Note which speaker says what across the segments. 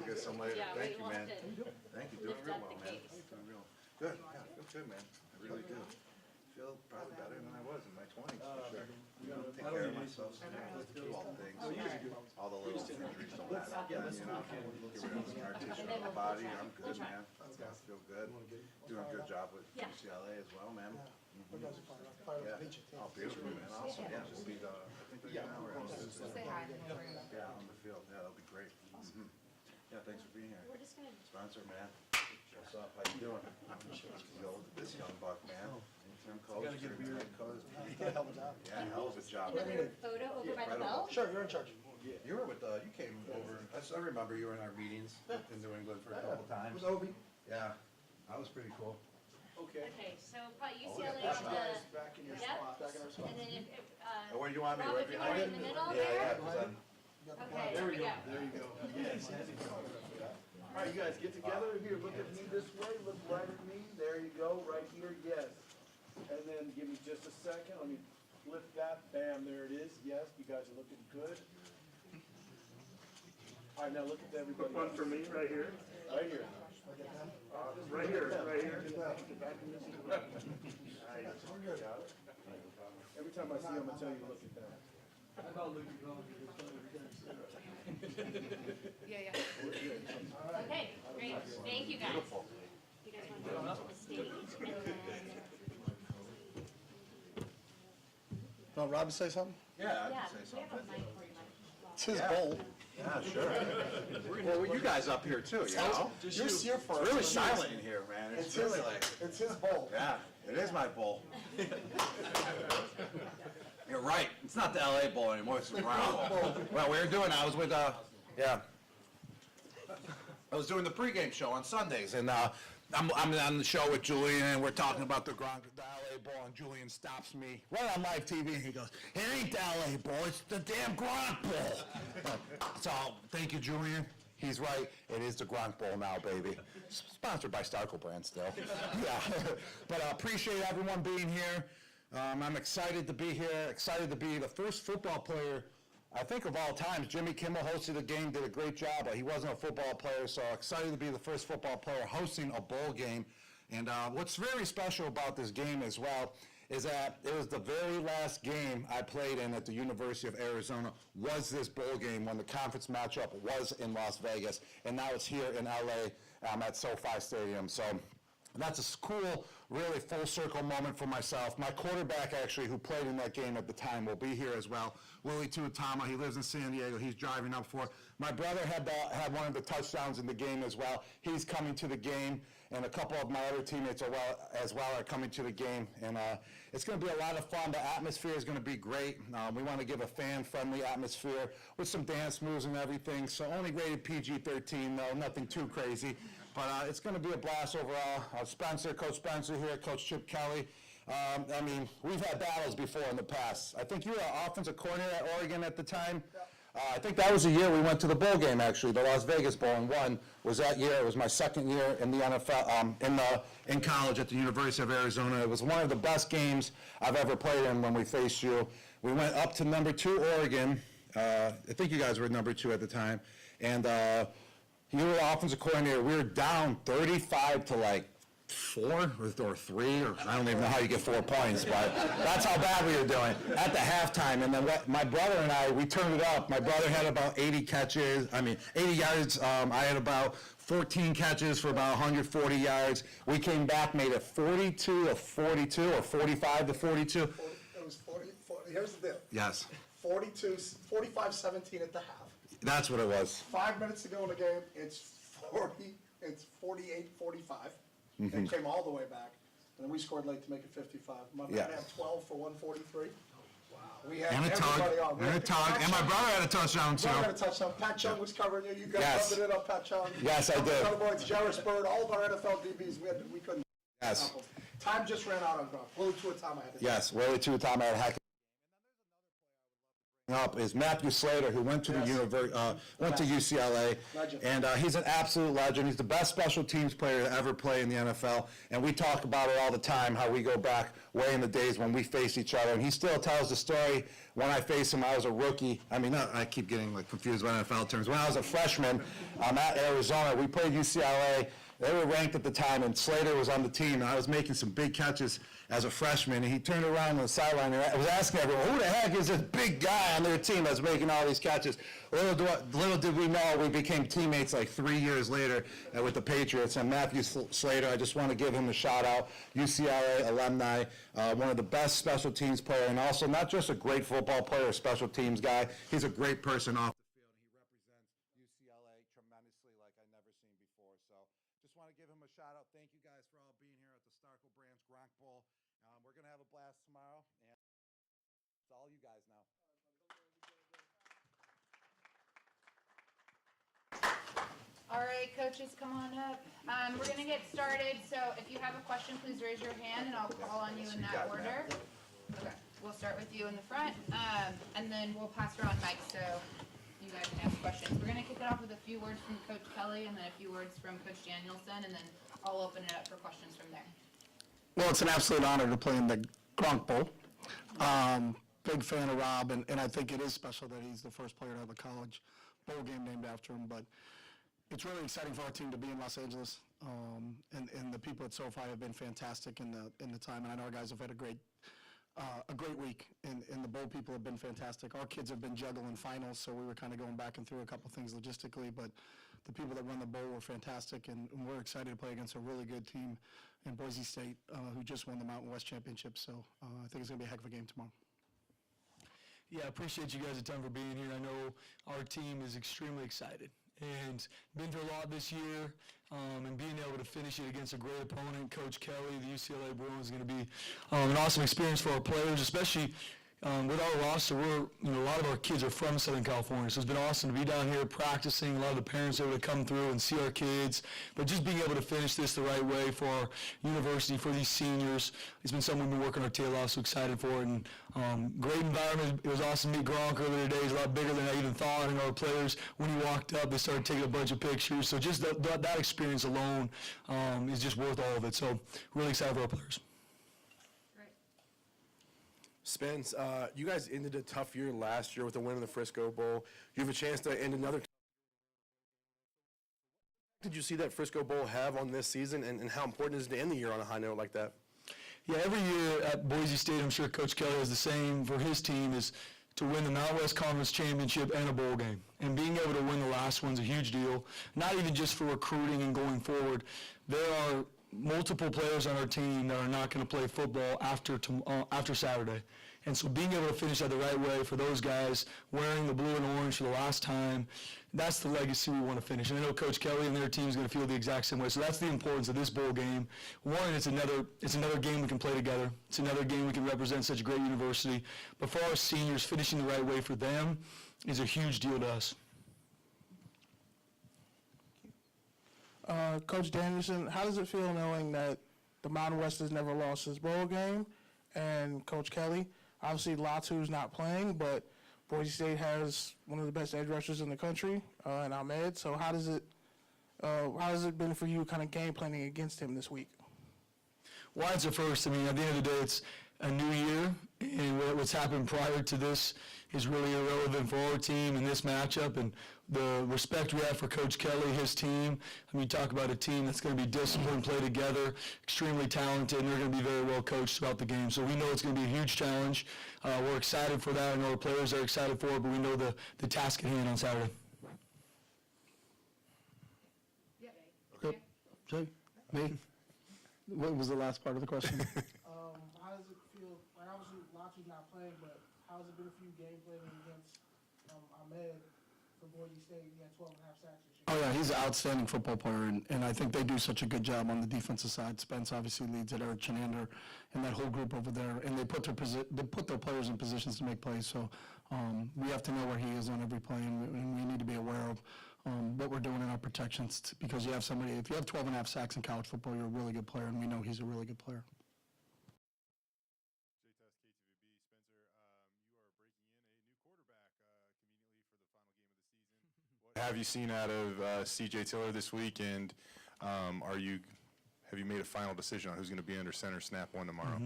Speaker 1: We'll get some later.
Speaker 2: Yeah,
Speaker 1: Thank
Speaker 2: we
Speaker 1: you, man.
Speaker 2: want to
Speaker 1: Thank you. Doing
Speaker 2: lift
Speaker 1: real
Speaker 2: up
Speaker 1: well,
Speaker 2: the
Speaker 1: man.
Speaker 2: case.
Speaker 1: Doing real good. Yeah, I feel good, man. I really do. Feel probably better than I was in my 20s for sure. Take care of myself. Do all the things. All the little injuries don't matter. You know, get rid of scar tissue on the body. I'm good, man. I feel good. Doing a good job with UCLA as well, man. Yeah. Oh, beautiful, man. Awesome. Yeah, we'll be I think we're an hour.
Speaker 3: Say hi.
Speaker 1: Yeah, on the field. Yeah, that'll be great. Yeah, thanks for being here.
Speaker 2: We're just gonna.
Speaker 1: Spencer, man. What's up? How you doing? This young buck, man. Interim coach. Head coach. Yeah, hell of a job.
Speaker 2: Another photo over by the bell?
Speaker 4: Sure, you're in charge.
Speaker 1: You were with, you came over, I remember you were in our meetings in New England for a couple times.
Speaker 4: With Obi.
Speaker 1: Yeah, that was pretty cool.
Speaker 4: Okay.
Speaker 2: Okay, so probably UCLA
Speaker 1: yeah.
Speaker 2: on
Speaker 4: Guys,
Speaker 2: the,
Speaker 4: back in your
Speaker 2: Yep.
Speaker 4: spot. Back in our spot.
Speaker 2: and then if,
Speaker 1: Oh, where do you want me,
Speaker 2: Rob,
Speaker 1: right
Speaker 2: if you
Speaker 1: behind
Speaker 2: want
Speaker 1: you?
Speaker 2: in the middle
Speaker 1: Yeah,
Speaker 2: there?
Speaker 1: yeah, 'cause I'm-
Speaker 2: Okay,
Speaker 4: There we go.
Speaker 2: go.
Speaker 4: There you go. Yes. All right, you guys get together here. Look at me this way. Look right at me. There you go. Right here. Yes. And then give me just a second. Let me lift that. Bam. There it is. Yes. You guys are looking good. All right. Now look at everybody.
Speaker 5: One for me, right here.
Speaker 4: Right here.
Speaker 5: Right here, right here.
Speaker 4: Every time I see him, I tell you to look at that.
Speaker 3: Yeah, yeah.
Speaker 2: Okay, great, thank you guys. You guys want to go up to the stage and then.
Speaker 4: Want Rob to say something?
Speaker 1: Yeah, I
Speaker 2: Yeah,
Speaker 1: can say
Speaker 2: we have
Speaker 1: something.
Speaker 2: a mic for you, Mike.
Speaker 4: It's his
Speaker 1: Yeah.
Speaker 4: bowl.
Speaker 1: Yeah, sure. Well, you guys up here too, you know?
Speaker 4: You're here for us.
Speaker 1: It's really silent in here, man. It's really like,
Speaker 4: It's his bowl.
Speaker 1: yeah, it is my bowl. You're right. It's not the LA Bowl anymore. It's the Brown Bowl. Well, we were doing. I was with. Yeah. I was doing the pregame show on Sundays, and I'm on the show with Julian, and we're talking about the LA Bowl, and Julian stops me right on live TV, and he goes, "It ain't the LA Bowl. It's the damn Gronk Bowl." So thank you, Julian. He's right. It is the Gronk Bowl now, baby. Sponsored by Starco Brand still. Yeah. But I appreciate everyone being here. I'm excited to be here, excited to be the first football player, I think of all times. Jimmy Kimmel hosted the game, did a great job, but he wasn't a football player, so excited to be the first football player hosting a bowl game. And what's very special about this game as well is that it was the very last game I played in at the University of Arizona was this bowl game when the conference matchup was in Las Vegas, and now it's here in LA at SoFi Stadium. So that's a cool, really full circle moment for myself. My quarterback, actually, who played in that game at the time, will be here as well. Willie Tuatama, he lives in San Diego. He's driving up for it. My brother had one of the touchdowns in the game as well. He's coming to the game, and a couple of my other teammates as well are coming to the game. And it's going to be a lot of fun. The atmosphere is going to be great. We want to give a fan-friendly atmosphere with some dance moves and everything. So only rated PG-13, though, nothing too crazy. But it's going to be a blast overall. Coach Spencer here, Coach Chip Kelly. I mean, we've had battles before in the past. I think you were an offensive coordinator at Oregon at the time. I think that was the year we went to the bowl game, actually, the Las Vegas Bowl, and won. Was that year? It was my second year in the NFL, in college at the University of Arizona. It was one of the best games I've ever played in when we faced you. We went up to number 2 Oregon. I think you guys were number 2 at the time, and you were the offensive coordinator. We were down 35 to like 4 or 3, or I don't even know how you get 4 points, but that's how bad we were doing at the halftime. And then my brother and I, we turned it up. My brother had about 80 yards. I had about 14 catches for about 140 yards. We came back, made it 42 to 42 or 45 to 42.
Speaker 4: It was 40. Here's the deal.
Speaker 1: Yes,
Speaker 4: 45-17 at the half.
Speaker 1: that's what it was.
Speaker 4: 5 minutes to go in the game. It's 48-45. It came all the way back, and then we scored late to make it 55. My man
Speaker 1: Yeah.
Speaker 4: had 12 for 143. Wow. We had
Speaker 1: And a
Speaker 4: everybody
Speaker 1: tug,
Speaker 4: on. We
Speaker 1: and a
Speaker 4: had
Speaker 1: tug, and my brother had a touchdown too.
Speaker 4: Brother had a touchdown. Pat Chung was covering you. You guys
Speaker 1: Yes.
Speaker 4: covered it up, Pat Chung.
Speaker 1: Yes, I did.
Speaker 4: Other boys, Jarvis Bird, all of our NFL DBs. We couldn't.
Speaker 1: Yes.
Speaker 4: help 'em. Time just ran out on Gronk. Willie Tuatama had it.
Speaker 1: Yes, Willie Tuatama had a heck up is Matthew Slater, who went to went to UCLA, and he's an absolute legend. He's the best special teams player to ever play in the NFL, and we talk about it all the time, how we go back way in the days when we faced each other, and he still tells the story. When I faced him, I was a rookie. I mean, I keep getting confused with NFL terms. When I was a freshman at Arizona, we played UCLA. They were ranked at the time, and Slater was on the team, and I was making some big catches as a freshman, and he turned around on the sideline and was asking everyone, who the heck is this big guy on their team that's making all these catches? Little did we know we became teammates like 3 years later with the Patriots. And Matthew Slater, I just want to give him a shout out, UCLA alumni, one of the best special teams player, and also not just a great football player, a special teams guy, he's a great person off the field, and he represents UCLA tremendously like I've never seen before. So just want to give him a shout out. Thank you guys for all being here at the Starkle Brands Gronk Bowl. We're going to have a blast tomorrow, and it's all you guys now.
Speaker 2: All right, coaches, come on up. We're going to get started, so if you have a question, please raise your hand, and I'll call on you in that order. Okay, we'll start with you in the front, and then we'll pass around mics so you guys can ask questions. We're going to kick it off with a few words from Coach Kelly, and then a few words from Coach Danielson, and then I'll open it up for questions from there.
Speaker 3: Well, it's an absolute honor to play in the Gronk Bowl. Big fan of Rob, and I think it is special that he's the first player to have a college bowl game named after him. But it's really exciting for our team to be in Los Angeles, and the people at SoFi have been fantastic in the time. And I know our guys have had a great week, and the bowl people have been fantastic. Our kids have been juggling finals, so we were kind of going back and through a couple things logistically, but the people that run the bowl were fantastic, and we're excited to play against a really good team in Boise State, who just won the Mountain West Championship. So I think it's going to be a heck of a game tomorrow.
Speaker 6: Yeah, I appreciate you guys' time for being here. I know our team is extremely excited and been through a lot this year, and being able to finish it against a great opponent, Coach Kelly, the UCLA Bruins, is going to be an awesome experience for our players, especially with our roster. A lot of our kids are from Southern California, so it's been awesome to be down here practicing. A lot of the parents are able to come through and see our kids, but just being able to finish this the right way for our university, for these seniors, it's been something we've been working our tail off, so excited for it. And great environment. It was awesome to meet Gronk earlier today. He's a lot bigger than I even thought. And our players, when he walked up, they started taking a bunch of pictures. So just that experience alone is just worth all of it. So really excited for our players.
Speaker 7: Spence, you guys ended a tough year last year with a win in the Frisco Bowl. You have a chance to end another. Did you see that Frisco Bowl have on this season, and how important is it to end the year on a high note like that?
Speaker 6: Yeah, every year at Boise State, I'm sure Coach Kelly has the same for his team, is to win the Mountain West Conference Championship and a bowl game. And being able to win the last one's a huge deal, not even just for recruiting and going forward. There are multiple players on our team that are not going to play football after Saturday. And so being able to finish that the right way for those guys, wearing the blue and orange for the last time, that's the legacy we want to finish. And I know Coach Kelly and their team is going to feel the exact same way. So that's the importance of this bowl game. One, it's another game we can play together. It's another game we can represent such a great university. But for our seniors, finishing the right way for them is a huge deal to us.
Speaker 8: Coach Danielson, how does it feel knowing that the Mountain West has never lost his bowl game? And Coach Kelly, obviously Latu's not playing, but Boise State has one of the best edge rushers in the country, and Ahmed. So how has it been for you kind of game planning against him this week?
Speaker 6: Well, it's a first. I mean, at the end of the day, it's a new year, and what's happened prior to this is really irrelevant for our team in this matchup, and the respect we have for Coach Kelly, his team. I mean, you talk about a team that's going to be disciplined, play together, extremely talented, and they're going to be very well coached throughout the game. So we know it's going to be a huge challenge. We're excited for that. I know our players are excited for it, but we know the task at hand on Saturday.
Speaker 3: Okay. Jay, me? What was the last part of the question?
Speaker 8: How does it feel? Like obviously Latu's not playing, but how has it been for you game planning against Ahmed for Boise State? He had 12 and a half sacks this year.
Speaker 3: Oh, yeah, he's an outstanding football player, and I think they do such a good job on the defensive side. Spence obviously leads it, Eric Chenander, and that whole group over there, and they put their players in positions to make plays. So we have to know where he is on every play, and we need to be aware of what we're doing in our protections, because you have somebody, if you have 12 and a half sacks in college football, you're a really good player, and we know he's a really good player.
Speaker 9: KTVB, Spencer, you are breaking in a new quarterback have you seen out of C.J. Tiller this week, and have you made a final decision on who's going to be under center snap one tomorrow?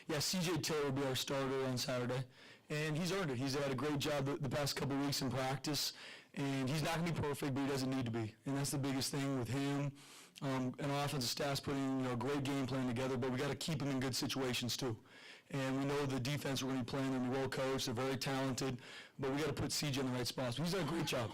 Speaker 6: Yeah, C.J. Tiller will be our starter on Saturday, and he's earned it. He's had a great job the past couple weeks in practice, and he's not going to be perfect, but he doesn't need to be, and that's the biggest thing with him. And our offensive staff's putting a great game plan together, but we got to keep him in good situations too. And we know the defense we're going to be playing, they're going to be well coached, they're very talented, but we got to put CJ in the right spots. But he's done a great job.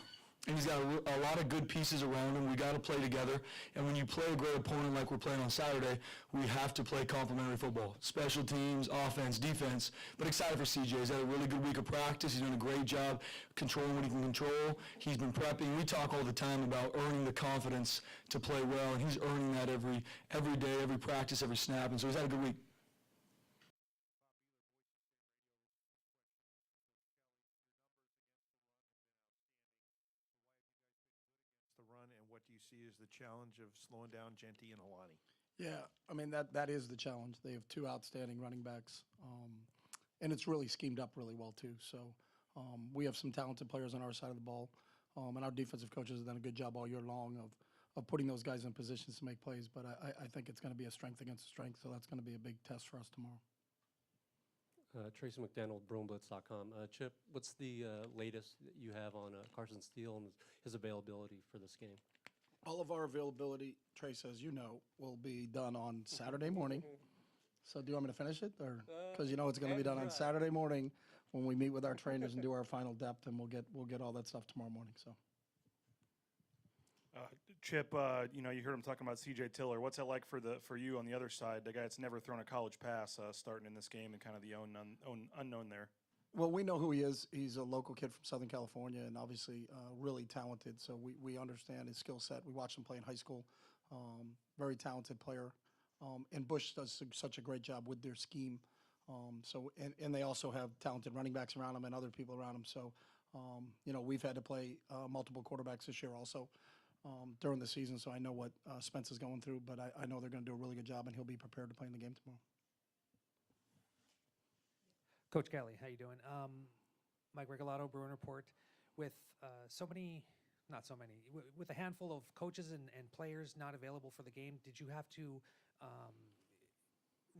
Speaker 6: And he's got a lot of good pieces around him. We got to play together. And when you play a great opponent like we're playing on Saturday, we have to play complementary football. Special teams, offense, defense. But excited for CJ. He's had a really good week of practice. He's doing a great job controlling what he can control. He's been prepping. We talk all the time about earning the confidence to play well, and he's earning that every day, every practice, every snap. And so he's had a good week.
Speaker 10: the run, and what do you see as the challenge of slowing down Genty and Alani?
Speaker 3: Yeah, I mean, that is the challenge. They have two outstanding running backs, and it's really schemed up really well, too. So we have some talented players on our side of the ball, and our defensive coaches have done a good job all year long of putting those guys in positions to make plays. But I think it's going to be a strength against strength, so that's going to be a big test for us tomorrow.
Speaker 11: Tracy McDaniel, BroomBlitz.com. Chip, what's the latest that you have on Carson Steele and his availability for this game?
Speaker 3: All of our availability, Trace, as you know, will be done on Saturday morning. So do you want me to finish it? Or because you know it's going to be done on Saturday morning when we meet with our trainers and do our final depth, and we'll get all that stuff tomorrow morning. So.
Speaker 12: Chip, you heard him talking about C.J. Tiller. What's that like for you on the other side, the guy that's never thrown a college pass, starting in this game and kind of the unknown there?
Speaker 3: Well, we know who he is. He's a local kid from Southern California, and obviously really talented. So we understand his skill set. We watched him play in high school. Very talented player. And Bush does such a great job with their scheme. And they also have talented running backs around him and other people around him. So, we've had to play multiple quarterbacks this year also. During the season, so I know what Spence is going through, but I know they're going to do a really good job, and he'll be prepared to play in the game tomorrow.
Speaker 13: Coach Kelly, how you doing? Mike Regalado, Bruin Report. With with a handful of coaches and players not available for the game, did you have to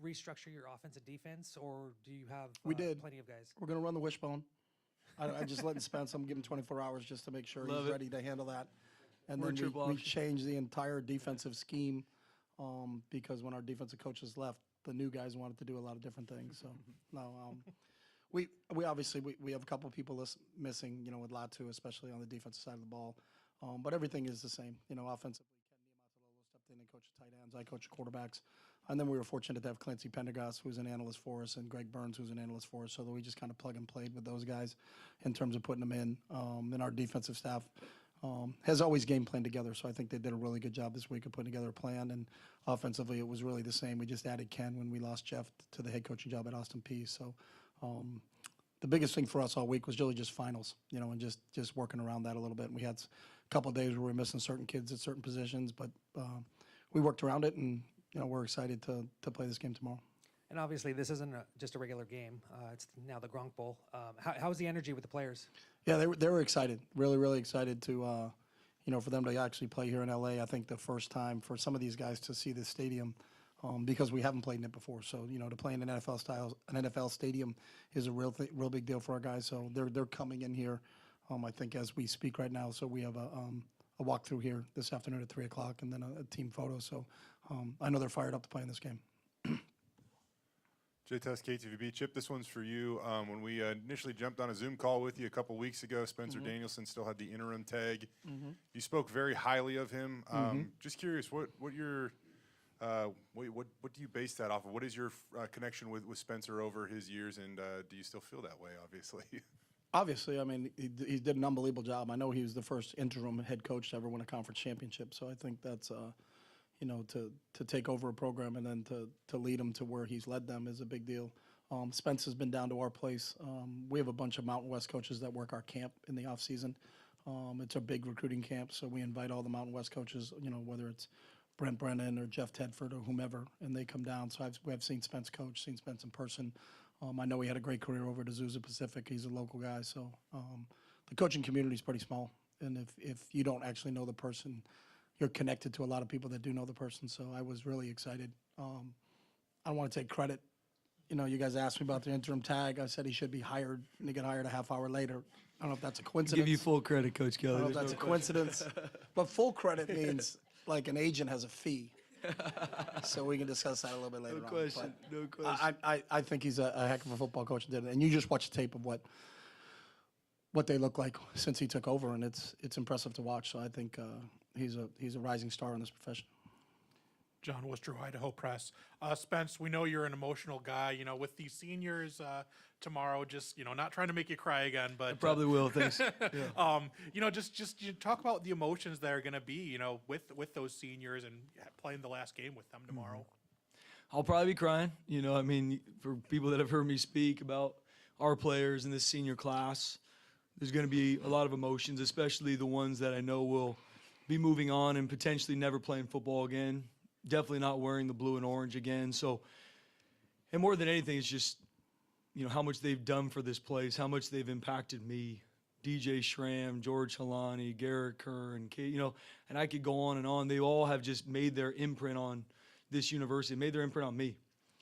Speaker 13: restructure your offense and defense, or do you have plenty of guys?
Speaker 3: We're going to run the wishbone. I just letting Spence, I'm giving 24 hours just to make sure he's ready to handle that. And then we changed the entire defensive scheme because when our defensive coaches left, the new guys wanted to do a lot of different things. So, no, we obviously we have a couple of people missing, with Latu, especially on the defensive side of the ball. But everything is the same. Offensively, Ken Niumatalolo stepped in and coached the tight ends. I coached the quarterbacks. And then we were fortunate to have Clancy Pendergast, who's an analyst for us, and Greg Burns, who's an analyst for us. So that we just kind of plug and played with those guys in terms of putting them in. And our defensive staff has always game planned together, so I think they did a really good job this week of putting together a plan. And offensively, it was really the same. We just added Ken when we lost Jeff to the head coaching job at Austin Peay. So the biggest thing for us all week was really just finals, and just working around that a little bit. And we had a couple of days where we were missing certain kids at certain positions, but we worked around it, and we're excited to play this game tomorrow.
Speaker 13: And obviously, this isn't just a regular game. It's now the Gronk Bowl. How's the energy with the players?
Speaker 3: Yeah, they were excited, really, really excited to, for them to actually play here in LA. I think the first time for some of these guys to see this stadium, because we haven't played in it before. So, to play in an NFL stadium is a real big deal for our guys. So they're coming in here, I think, as we speak right now. So we have a walkthrough here this afternoon at 3:00, and then a team photo. So I know they're fired up to play in this game.
Speaker 9: J-Test KTVB. Chip, this one's for you. When we initially jumped on a Zoom call with you a couple weeks ago, Spencer Danielson still had the interim tag. You spoke very highly of him. Just curious, what do you base that off of? What is your connection with Spencer over his years, and do you still feel that way, obviously?
Speaker 3: Obviously, I mean, he did an unbelievable job. I know he was the first interim head coach to ever win a conference championship, so I think that's to take over a program and then to lead them to where he's led them is a big deal. Spence has been down to our place. We have a bunch of Mountain West coaches that work our camp in the off season. It's a big recruiting camp, so we invite all the Mountain West coaches, whether it's Brent Brennan or Jeff Tedford or whomever, and they come down. So I've seen Spence coach, seen Spence in person. I know he had a great career over at Azusa Pacific. He's a local guy, so the coaching community is pretty small. And if you don't actually know the person, you're connected to a lot of people that do know the person. So I was really excited. I don't want to take credit. You know, you guys asked me about the interim tag. I said he should be hired, and he got hired a half hour later. I don't know if that's a coincidence.
Speaker 6: Give you full credit, Coach Kelly.
Speaker 3: I don't know if that's a coincidence. But full credit means like an agent has a fee. So we can discuss that a little bit later
Speaker 6: No
Speaker 3: on.
Speaker 6: question.
Speaker 3: But
Speaker 6: No question.
Speaker 3: I think he's a heck of a football coach. And you just watch the tape of what they look like since he took over, and it's impressive to watch. So I think he's a rising star in this profession.
Speaker 14: John Worcester, Idaho Press. Spence, we know you're an emotional guy. You know, with these seniors tomorrow, just not trying to make you cry again, but
Speaker 6: I probably will. Thanks.
Speaker 14: Just you talk about the emotions that are going to be, with those seniors and playing the last game with them tomorrow.
Speaker 6: I'll probably be crying. I mean, for people that have heard me speak about our players in this senior class, there's going to be a lot of emotions, especially the ones that I know will be moving on and potentially never playing football again. Definitely not wearing the blue and orange again. So, and more than anything, it's just, how much they've done for this place, how much they've impacted me. DJ Schramm, George Halani, Garrett Kerr, and and I could go on and on. They all have just made their imprint on this university, made their imprint on me,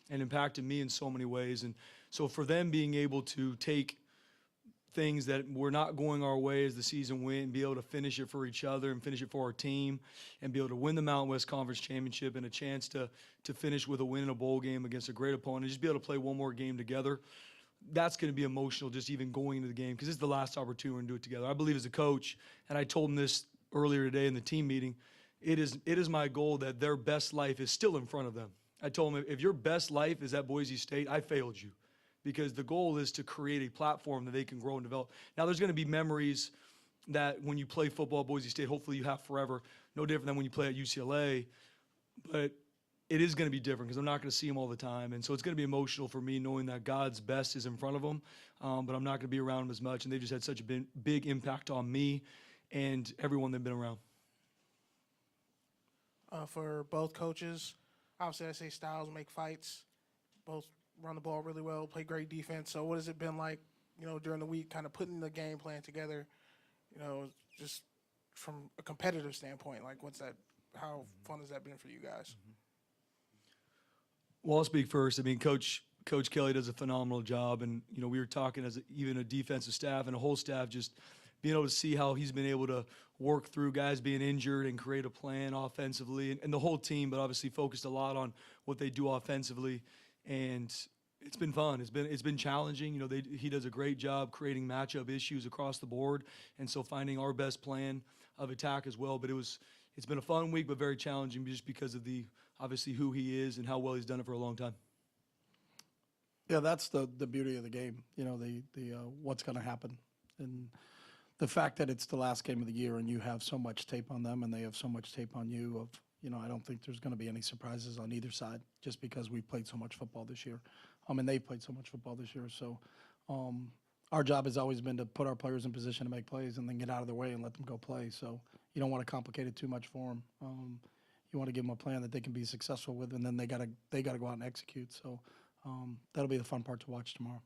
Speaker 6: and impacted me in so many ways. And so for them being able to take things that were not going our way as the season went and be able to finish it for each other and finish it for our team and be able to win the Mountain West Conference Championship and a chance to finish with a win in a bowl game against a great opponent, just be able to play one more game together, that's going to be emotional just even going into the game because it's the last opportunity to do it together. I believe as a coach, and I told them this earlier today in the team meeting, it is my goal that their best life is still in front of them. I told them, if your best life is at Boise State, I failed you. Because the goal is to create a platform that they can grow and develop. Now, there's going to be memories that when you play football at Boise State, hopefully you have forever, no different than when you play at UCLA. But it is going to be different because I'm not going to see them all the time. And so it's going to be emotional for me knowing that God's best is in front of them, but I'm not going to be around them as much. And they've just had such a big impact on me and everyone they've been around.
Speaker 8: For both coaches, obviously I say styles make fights. Both run the ball really well, play great defense. So what has it been like, during the week, kind of putting the game plan together, just from a competitive standpoint? Like, how fun has that been for you guys?
Speaker 6: Well, I'll speak first. I mean, Coach Kelly does a phenomenal job. And, we were talking as even a defensive staff and a whole staff, just being able to see how he's been able to work through guys being injured and create a plan offensively and the whole team, but obviously focused a lot on what they do offensively. And it's been fun. It's been challenging. He does a great job creating matchup issues across the board, and so finding our best plan of attack as well. But it's been a fun week, but very challenging just because of obviously who he is and how well he's done it for a long time.
Speaker 3: Yeah, that's the beauty of the game. What's going to happen, and the fact that it's the last game of the year and you have so much tape on them and they have so much tape on you. I don't think there's going to be any surprises on either side just because we've played so much football this year. And they've played so much football this year. So our job has always been to put our players in position to make plays and then get out of their way and let them go play. So you don't want to complicate it too much for them. You want to give them a plan that they can be successful with, and then they got to go out and execute. So that'll be the fun part to watch tomorrow.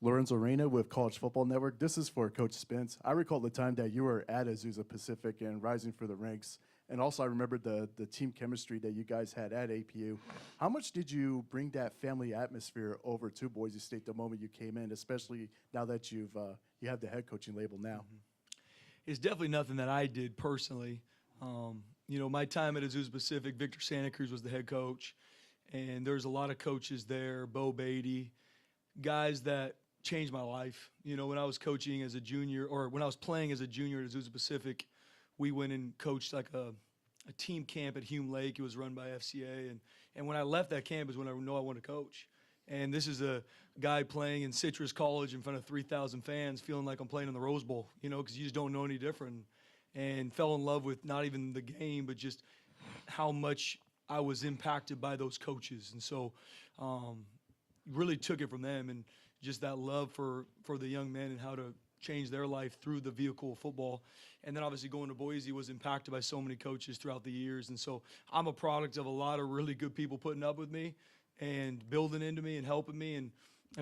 Speaker 15: Lorenzo Reyna with College Football Network. This is for Coach Spence. I recall the time that you were at Azusa Pacific and rising for the ranks. And also I remember the team chemistry that you guys had at APU. How much did you bring that family atmosphere over to Boise State the moment you came in, especially now that you have the head coaching label now?
Speaker 6: It's definitely nothing that I did personally. My time at Azusa Pacific, Victor Santa Cruz was the head coach. And there's a lot of coaches there, Bo Beatty, guys that changed my life. When I was coaching as a junior, or when I was playing as a junior at Azusa Pacific, we went and coached like a team camp at Hume Lake. It was run by FCA. And when I left that camp is when I know I wanted to coach. And this is a guy playing in Citrus College in front of 3,000 fans, feeling like I'm playing in the Rose Bowl, because you just don't know any different. And fell in love with not even the game, but just how much I was impacted by those coaches. And so really took it from them, and just that love for the young men and how to change their life through the vehicle of football. And then obviously going to Boise was impacted by so many coaches throughout the years. And so I'm a product of a lot of really good people putting up with me and building into me and helping me and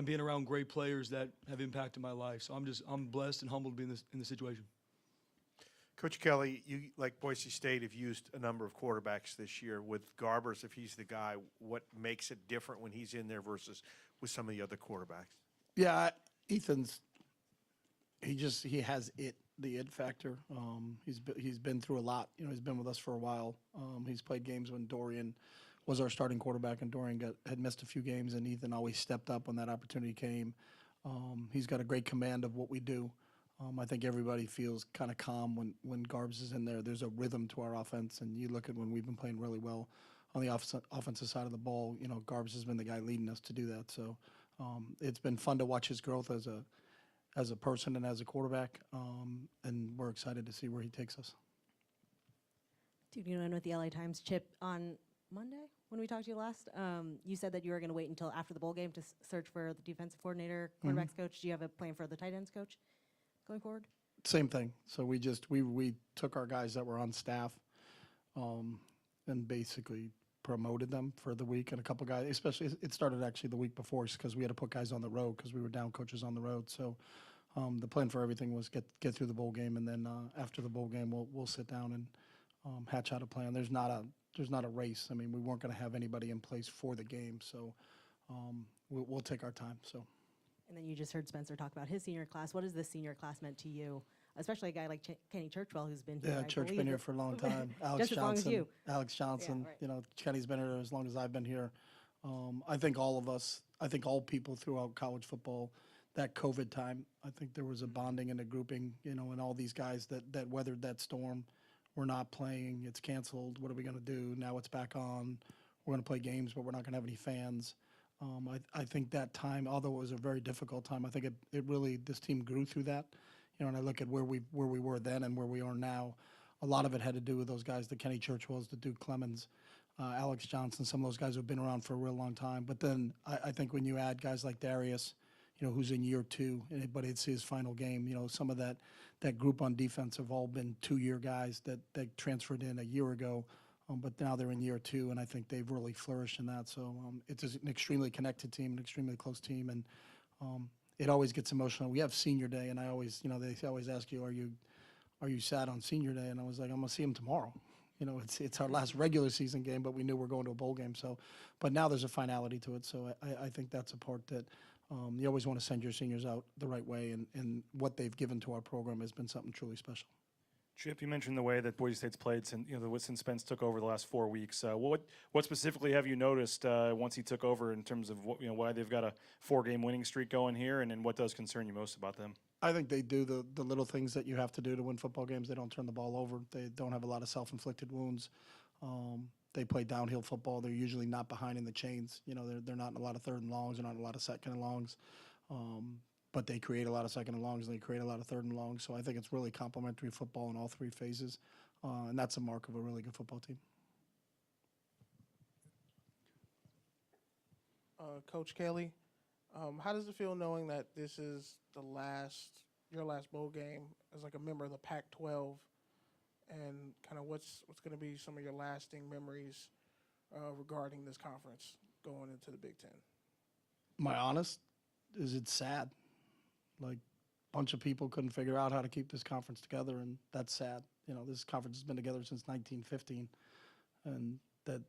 Speaker 6: being around great players that have impacted my life. So I'm blessed and humbled to be in this situation.
Speaker 10: Coach Kelly, you, like Boise State, have used a number of quarterbacks this year. With Garbers, if he's the guy, what makes it different when he's in there versus with some of the other quarterbacks?
Speaker 3: Yeah, Ethan's, he has the it factor. He's been through a lot. You know, he's been with us for a while. He's played games when Dorian was our starting quarterback, and Dorian had missed a few games, and Ethan always stepped up when that opportunity came. He's got a great command of what we do. I think everybody feels kind of calm when Garbs is in there. There's a rhythm to our offense, and you look at when we've been playing really well on the offensive side of the ball. You know, Garbs has been the guy leading us to do that. So it's been fun to watch his growth as a person and as a quarterback, and we're excited to see where he takes us.
Speaker 16: Dude, you know, with the LA Times, Chip, on Monday when we talked to you last, you said that you were going to wait until after the bowl game to search for the defensive coordinator, quarterbacks coach. Do you have a plan for the tight ends coach going forward?
Speaker 3: Same thing. So we took our guys that were on staff, and basically promoted them for the week, and a couple guys, especially it started actually the week before because we had to put guys on the road because we were down coaches on the road. So the plan for everything was get through the bowl game, and then after the bowl game we'll sit down and hatch out a plan. There's not a race. I mean, we weren't going to have anybody in place for the game, so we'll take our time. So.
Speaker 16: And then you just heard Spencer talk about his senior class. What has this senior class meant to you, especially a guy like Kenny Churchwell, who's been here?
Speaker 3: Yeah, Church been here for a long time. Alex
Speaker 16: Just as long as
Speaker 3: Johnson,
Speaker 16: you.
Speaker 3: Alex Johnson.
Speaker 16: Yeah, right.
Speaker 3: You know, Kenny's been here as long as I've been here. I think all of us. I think all people throughout college football. That COVID time, I think there was a bonding and a grouping. You know, and all these guys that weathered that storm. We're not playing. It's canceled. What are we going to do? Now it's back on. We're going to play games, but we're not going to have any fans. I think that time, although it was a very difficult time, I think it really, this team grew through that. You know, and I look at where we were then and where we are now. A lot of it had to do with those guys, the Kenny Churchwells, the Duke Clemens, Alex Johnson, some of those guys who have been around for a real long time. But then I think when you add guys like Darius, you know, who's in year 2, but it's his final game, you know, some of that group on defense have all been 2-year guys that transferred in a year ago. But now they're in year 2, and I think they've really flourished in that. So it's an extremely connected team, an extremely close team, and it always gets emotional. We have senior day, and I always, you know, they always ask you, are you sad on senior day? And I was like, I'm gonna see him tomorrow. You know, it's our last regular season game, but we knew we're going to a bowl game. So, but now there's a finality to it. So I think that's a part that you always want to send your seniors out the right way, and what they've given to our program has been something truly special.
Speaker 12: Chip, you mentioned the way that Boise State's played since Spence took over the last 4 weeks. What specifically have you noticed once he took over in terms of why they've got a 4-game winning streak going here, and what does concern you most about them?
Speaker 3: I think they do the little things that you have to do to win football games. They don't turn the ball over. They don't have a lot of self-inflicted wounds. They play downhill football. They're usually not behind in the chains. You know, they're not in a lot of 3rd and longs. They're not in a lot of 2nd and longs. But they create a lot of 2nd and longs, and they create a lot of 3rd and longs. So I think it's really complementary football in all 3 phases, and that's a mark of a really good football team.
Speaker 8: Coach Kelly, how does it feel knowing that this is your last bowl game as like a member of the Pac-12, and kind of what's going to be some of your lasting memories regarding this conference going into the Big Ten?
Speaker 3: My honest is it's sad. Like, a bunch of people couldn't figure out how to keep this conference together, and that's sad. You know, this conference has been together since 1915, and that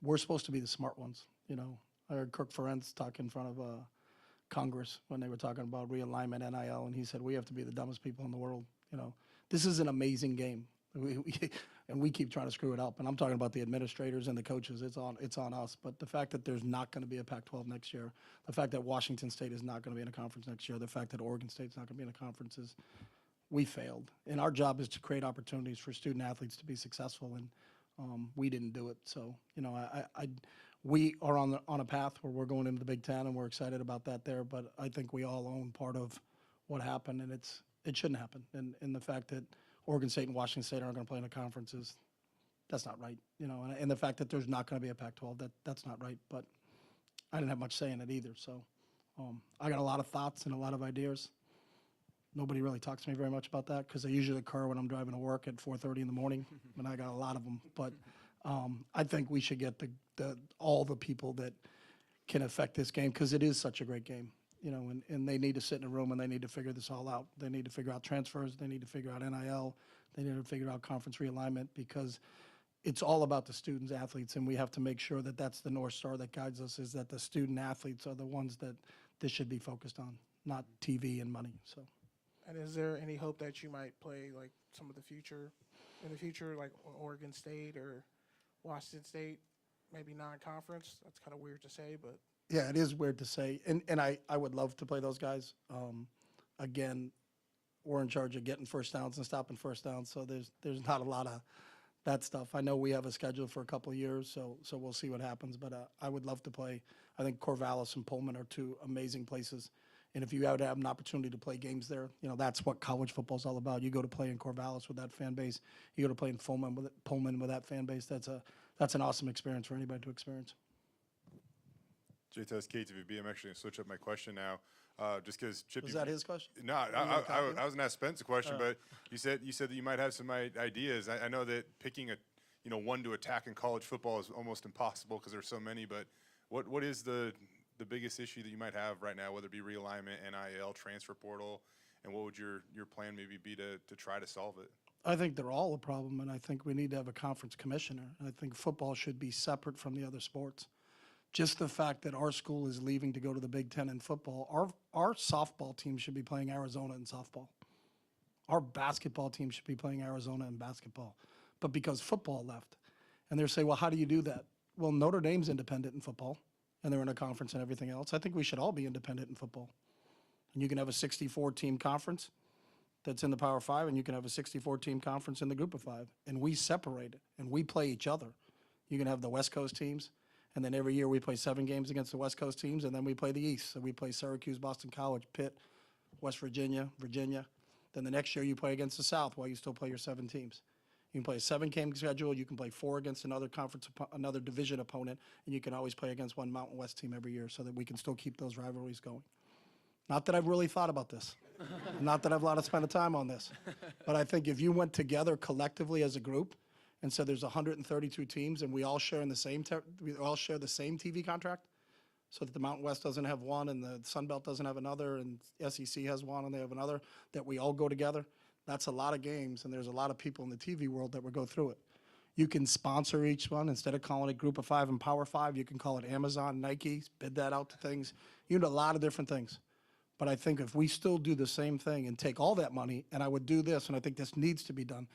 Speaker 3: we're supposed to be the smart ones. You know, I heard Kirk Ferentz talk in front of Congress when they were talking about realignment, NIL, and he said, we have to be the dumbest people in the world. You know, this is an amazing game. And we keep trying to screw it up. And I'm talking about the administrators and the coaches. It's on us. But the fact that there's not going to be a Pac-12 next year, the fact that Washington State is not going to be in a conference next year, the fact that Oregon State's not going to be in a conference is, we failed. And our job is to create opportunities for student athletes to be successful, and we didn't do it. So, you know, we are on a path where we're going into the Big Ten, and we're excited about that there. But I think we all own part of what happened, and it shouldn't happen. And the fact that Oregon State and Washington State aren't going to play in a conference that's not right, you know. And the fact that there's not going to be a Pac-12, that's not right. But I didn't have much say in it either. So I got a lot of thoughts and a lot of ideas. Nobody really talks to me very much about that because they usually occur when I'm driving to work at 4:30 in the morning, and I got a lot of them. But I think we should get all the people that can affect this game because it is such a great game. You know, and they need to sit in a room and they need to figure this all out. They need to figure out transfers. They need to figure out NIL. They never figured out conference realignment because it's all about the students, athletes, and we have to make sure that that's the North Star that guides us, is that the student athletes are the ones that this should be focused on, not TV and money, so.
Speaker 8: And is there any hope that you might play like some of the future, like Oregon State or Washington State, maybe non-conference? That's kind of weird to say, but.
Speaker 3: Yeah, it is weird to say, and I would love to play those guys. Again, we're in charge of getting first downs and stopping first downs, so there's not a lot of that stuff. I know we have a schedule for a couple of years, so we'll see what happens, but I would love to play. I think Corvallis and Pullman are two amazing places, and if you have an opportunity to play games there, that's what college football is all about. You go to play in Corvallis with that fan base, you go to play in Pullman with that fan base. That's an awesome experience for anybody to experience.
Speaker 9: JTS KTVB, I'm actually going to switch up my question now, just because Chip.
Speaker 3: Was that his question?
Speaker 9: No, I was going to ask Spence a question, but you said that you might have some ideas. I know that picking one to attack in college football is almost impossible because there's so many. But what is the biggest issue that you might have right now, whether it be realignment, NIL, transfer portal, and what would your plan maybe be to try to solve it?
Speaker 3: I think they're all a problem, and I think we need to have a conference commissioner. I think football should be separate from the other sports. Just the fact that our school is leaving to go to the Big Ten in football, our softball team should be playing Arizona in softball. Our basketball team should be playing Arizona in basketball. But because football left, and they're saying, well, how do you do that? Well, Notre Dame's independent in football, and they're in a conference and everything else. I think we should all be independent in football. And you can have a 64-team conference that's in the Power Five, and you can have a 64-team conference in the Group of Five. And we separate it, and we play each other. You can have the West Coast teams, and then every year we play 7 games against the West Coast teams, and then we play the East. So we play Syracuse, Boston College, Pitt, West Virginia, Virginia. Then the next year you play against the South while you still play your 7 teams. You can play a 7-game schedule. You can play 4 against another another division opponent, and you can always play against one Mountain West team every year so that we can still keep those rivalries going. Not that I've really thought about this. Not that I've a lot of spent time on this. But I think if you went together collectively as a group, and so there's 132 teams, and we all share the same TV contract, so that the Mountain West doesn't have one, and the Sun Belt doesn't have another, and SEC has one, and they have another. That we all go together. That's a lot of games, and there's a lot of people in the TV world that would go through it. You can sponsor each one instead of calling it Group of 5 and Power 5. You can call it Amazon, Nike, bid that out to things. You do a lot of different things. But I think if we still do the same thing and take all that money, and I would do this, and I think this needs to be done.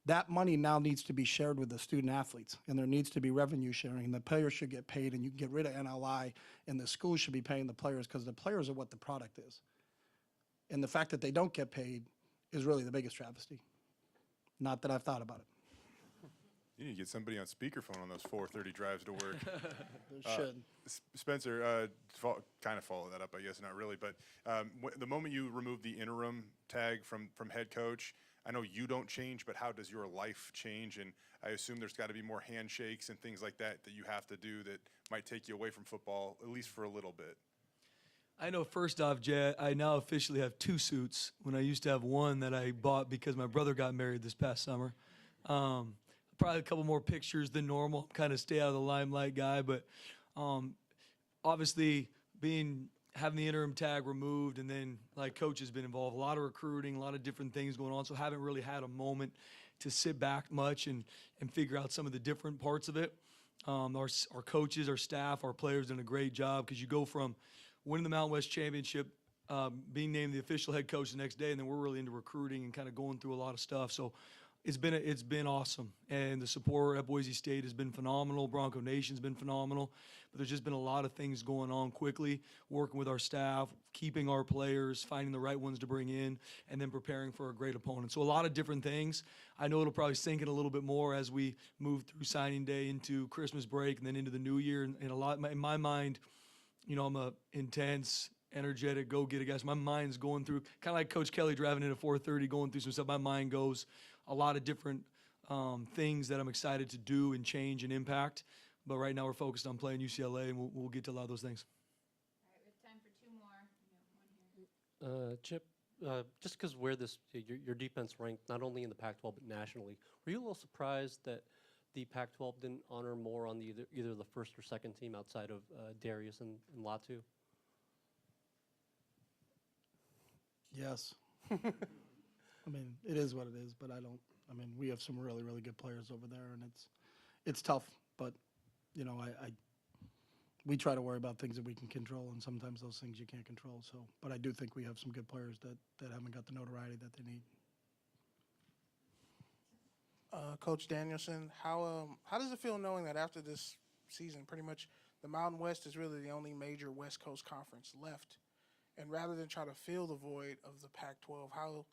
Speaker 3: That money now needs to be shared with the student athletes, and there needs to be revenue sharing, and the players should get paid, and you can get rid of NLI, and the schools should be paying the players because the players are what the product is. And the fact that they don't get paid is really the biggest travesty. Not that I've thought about it.
Speaker 9: You need to get somebody on speakerphone on those 4:30 drives to work.
Speaker 3: Should.
Speaker 9: Spencer, kind of follow that up, I guess, not really, but the moment you remove the interim tag from head coach, I know you don't change, but how does your life change? And I assume there's got to be more handshakes and things like that you have to do that might take you away from football, at least for a little bit.
Speaker 6: I know, first off, Jay, I now officially have 2 suits when I used to have one that I bought because my brother got married this past summer. Probably a couple more pictures than normal. Kind of stay out of the limelight guy, but obviously having the interim tag removed, and then like coach has been involved, a lot of recruiting, a lot of different things going on. So haven't really had a moment to sit back much and figure out some of the different parts of it. Our coaches, our staff, our players done a great job because you go from winning the Mountain West Championship, being named the official head coach the next day, and then we're really into recruiting and kind of going through a lot of stuff. So it's been awesome, and the support at Boise State has been phenomenal. Bronco Nation's been phenomenal, but there's just been a lot of things going on quickly, working with our staff, keeping our players, finding the right ones to bring in, and then preparing for a great opponent. So a lot of different things. I know it'll probably sink in a little bit more as we move through signing day into Christmas break and then into the new year. And a lot in my mind, I'm a intense, energetic, go-get-it guy. So my mind's going through, kind of like Coach Kelly driving in at 4:30, going through some stuff. My mind goes a lot of different things that I'm excited to do and change and impact. But right now we're focused on playing UCLA, and we'll get to a lot of those things.
Speaker 2: All right, we have time for 2 more. One here.
Speaker 11: Chip, just because where your defense ranked not only in the Pac-12 but nationally, were you a little surprised that the Pac-12 didn't honor more on either the first or second team outside of Darius and Latu?
Speaker 3: Yes. I mean, it is what it is, but I don't I mean, we have some really, really good players over there, and it's tough, but, you know, we try to worry about things that we can control, and sometimes those things you can't control. So, but I do think we have some good players that haven't got the notoriety that they need.
Speaker 8: Coach Danielson, how does it feel knowing that after this season, pretty much the Mountain West is really the only major West Coast conference left, and rather than try to fill the void of the Pac-12, how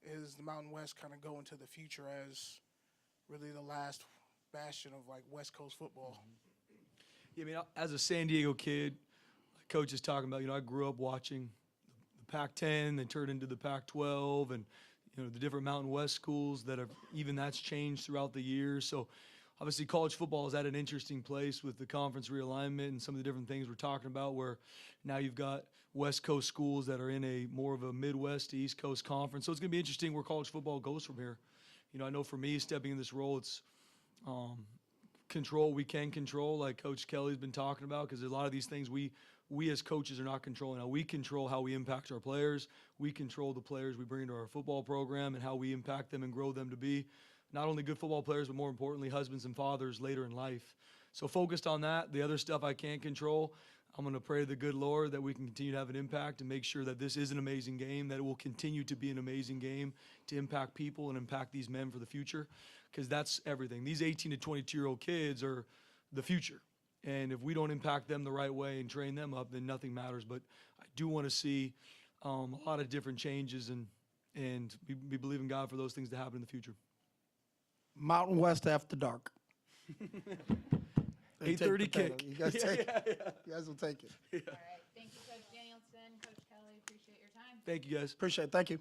Speaker 8: is the Mountain West kind of go into the future as really the last bastion of like West Coast football?
Speaker 6: Yeah, I mean, as a San Diego kid, like Coach is talking about, you know, I grew up watching the Pac-10, then turned into the Pac-12, and, you know, the different Mountain West schools that have, even that's changed throughout the years. So obviously college football is at an interesting place with the conference realignment and some of the different things we're talking about, where now you've got West Coast schools that are in a more of a Midwest to East Coast conference. So it's going to be interesting where college football goes from here. You know, I know for me, stepping in this role, it's control we can control, like Coach Kelly's been talking about, because a lot of these things we as coaches are not controlling. Now, we control how we impact our players. We control the players we bring into our football program and how we impact them and grow them to be not only good football players, but more importantly, husbands and fathers later in life. So focused on that. The other stuff I can't control, I'm going to pray to the good Lord that we can continue to have an impact and make sure that this is an amazing game, that it will continue to be an amazing game to impact people and impact these men for the future, because that's everything. These 18 to 22-year-old kids are the future. And if we don't impact them the right way and train them up, then nothing matters. But I do want to see a lot of different changes, and we believe in God for those things to happen in the future.
Speaker 3: Mountain West after dark.
Speaker 6: 8:30 kick.
Speaker 3: You guys take it. You guys will take it.
Speaker 2: All right. Thank you, Coach Danielson, Coach Kelly. Appreciate your time.
Speaker 6: Thank you, guys.
Speaker 3: Appreciate it. Thank you.